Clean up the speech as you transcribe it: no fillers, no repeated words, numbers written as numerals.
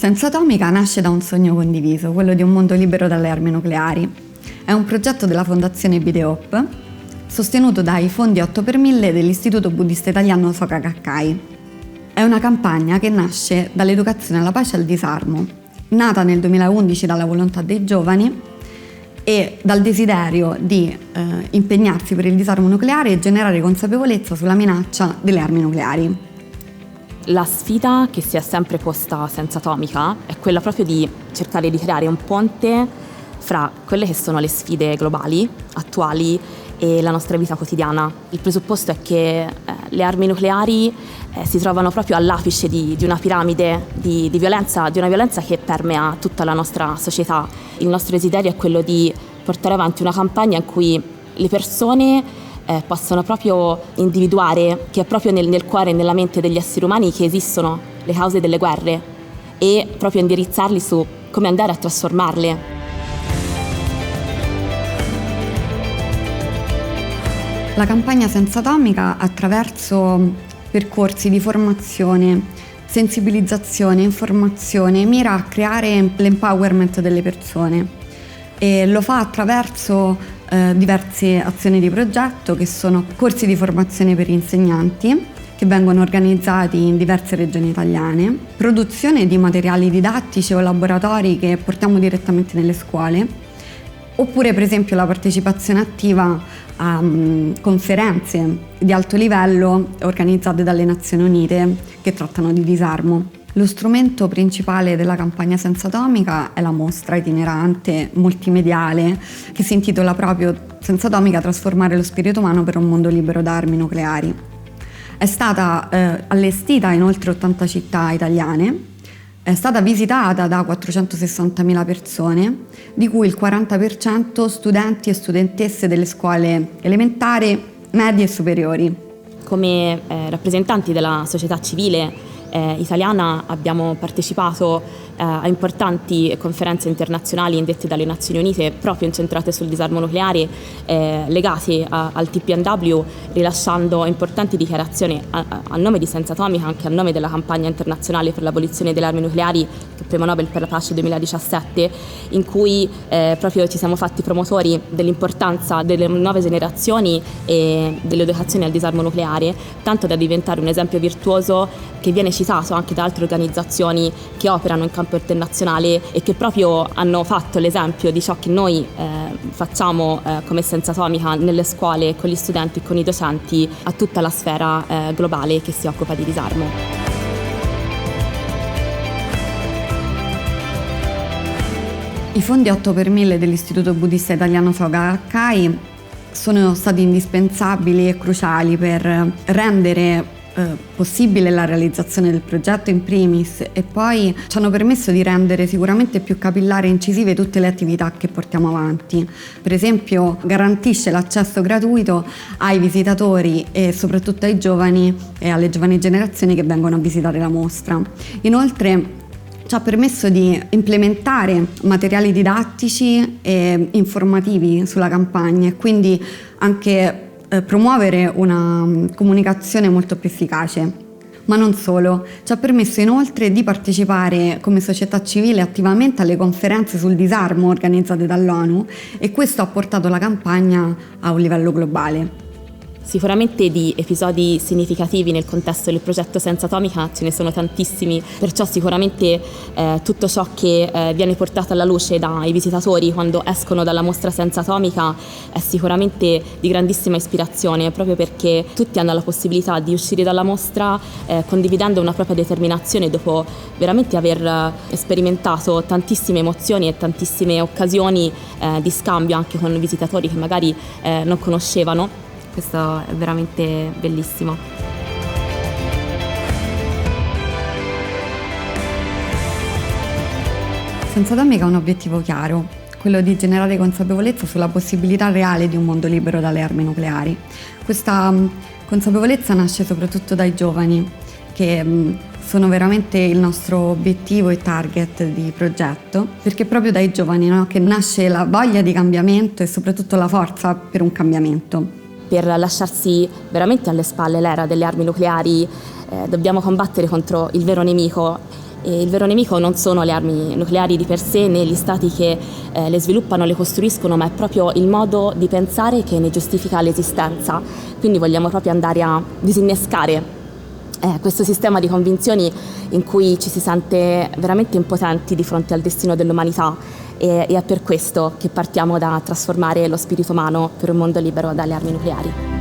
Senza Atomica nasce da un sogno condiviso, quello di un mondo libero dalle armi nucleari. È un progetto della Fondazione Bideop, sostenuto dai fondi 8 per 1000 dell'Istituto Buddista Italiano Soka Gakkai. È una campagna che nasce dall'educazione alla pace e al disarmo, nata nel 2011 dalla volontà dei giovani e dal desiderio di impegnarsi per il disarmo nucleare e generare consapevolezza sulla minaccia delle armi nucleari. La sfida che si è sempre posta Senza Atomica è quella proprio di cercare di creare un ponte fra quelle che sono le sfide globali, attuali e la nostra vita quotidiana. Il presupposto è che le armi nucleari si trovano proprio all'apice di una piramide di violenza, di una violenza che permea tutta la nostra società. Il nostro desiderio è quello di portare avanti una campagna in cui le persone possono proprio individuare che è proprio nel cuore e nella mente degli esseri umani che esistono le cause delle guerre e proprio indirizzarli su come andare a trasformarle. La campagna Senza Atomica, attraverso percorsi di formazione, sensibilizzazione, informazione, mira a creare l'empowerment delle persone e lo fa attraverso diverse azioni di progetto che sono corsi di formazione per insegnanti che vengono organizzati in diverse regioni italiane, produzione di materiali didattici o laboratori che portiamo direttamente nelle scuole, oppure per esempio la partecipazione attiva a conferenze di alto livello organizzate dalle Nazioni Unite che trattano di disarmo. Lo strumento principale della campagna Senza Atomica è la mostra itinerante multimediale che si intitola proprio Senza Atomica, trasformare lo spirito umano per un mondo libero da armi nucleari. È stata allestita in oltre 80 città italiane, è stata visitata da 460.000 persone, di cui il 40% studenti e studentesse delle scuole elementari, medie e superiori. Come rappresentanti della società civile italiana abbiamo partecipato a importanti conferenze internazionali indette dalle Nazioni Unite proprio incentrate sul disarmo nucleare, legate al TPNW, rilasciando importanti dichiarazioni a nome di Senza Atomica, anche a nome della campagna internazionale per l'abolizione delle armi nucleari, il Premio Nobel per la Pace 2017, in cui proprio ci siamo fatti promotori dell'importanza delle nuove generazioni e dell'educazione al disarmo nucleare, tanto da diventare un esempio virtuoso che viene citato anche da altre organizzazioni che operano in campo internazionale e che proprio hanno fatto l'esempio di ciò che noi facciamo come Senza Atomica nelle scuole, con gli studenti e con i docenti, a tutta la sfera globale che si occupa di disarmo. I fondi 8 per 1000 dell'Istituto Buddista Italiano Soka Gakkai sono stati indispensabili e cruciali per rendere possibile la realizzazione del progetto in primis e poi ci hanno permesso di rendere sicuramente più capillari e incisive tutte le attività che portiamo avanti. Per esempio garantisce l'accesso gratuito ai visitatori e soprattutto ai giovani e alle giovani generazioni che vengono a visitare la mostra. Inoltre ci ha permesso di implementare materiali didattici e informativi sulla campagna e quindi anche promuovere una comunicazione molto più efficace. Ma non solo, ci ha permesso inoltre di partecipare come società civile attivamente alle conferenze sul disarmo organizzate dall'ONU e questo ha portato la campagna a un livello globale. Sicuramente di episodi significativi nel contesto del progetto Senza Atomica ce ne sono tantissimi, perciò sicuramente tutto ciò che viene portato alla luce dai visitatori quando escono dalla mostra Senza Atomica è sicuramente di grandissima ispirazione, proprio perché tutti hanno la possibilità di uscire dalla mostra condividendo una propria determinazione dopo veramente aver sperimentato tantissime emozioni e tantissime occasioni di scambio anche con visitatori che magari non conoscevano. Questo è veramente bellissimo. Senza Atomica ha un obiettivo chiaro, quello di generare consapevolezza sulla possibilità reale di un mondo libero dalle armi nucleari. Questa consapevolezza nasce soprattutto dai giovani, che sono veramente il nostro obiettivo e target di progetto, perché è proprio dai giovani, no, che nasce la voglia di cambiamento e soprattutto la forza per un cambiamento. Per lasciarsi veramente alle spalle l'era delle armi nucleari dobbiamo combattere contro il vero nemico E il vero nemico non sono le armi nucleari di per sé né gli stati che le sviluppano, le costruiscono, ma è proprio il modo di pensare che ne giustifica l'esistenza. Quindi vogliamo proprio andare a disinnescare questo sistema di convinzioni in cui ci si sente veramente impotenti di fronte al destino dell'umanità, e è per questo che partiamo da trasformare lo spirito umano per un mondo libero dalle armi nucleari.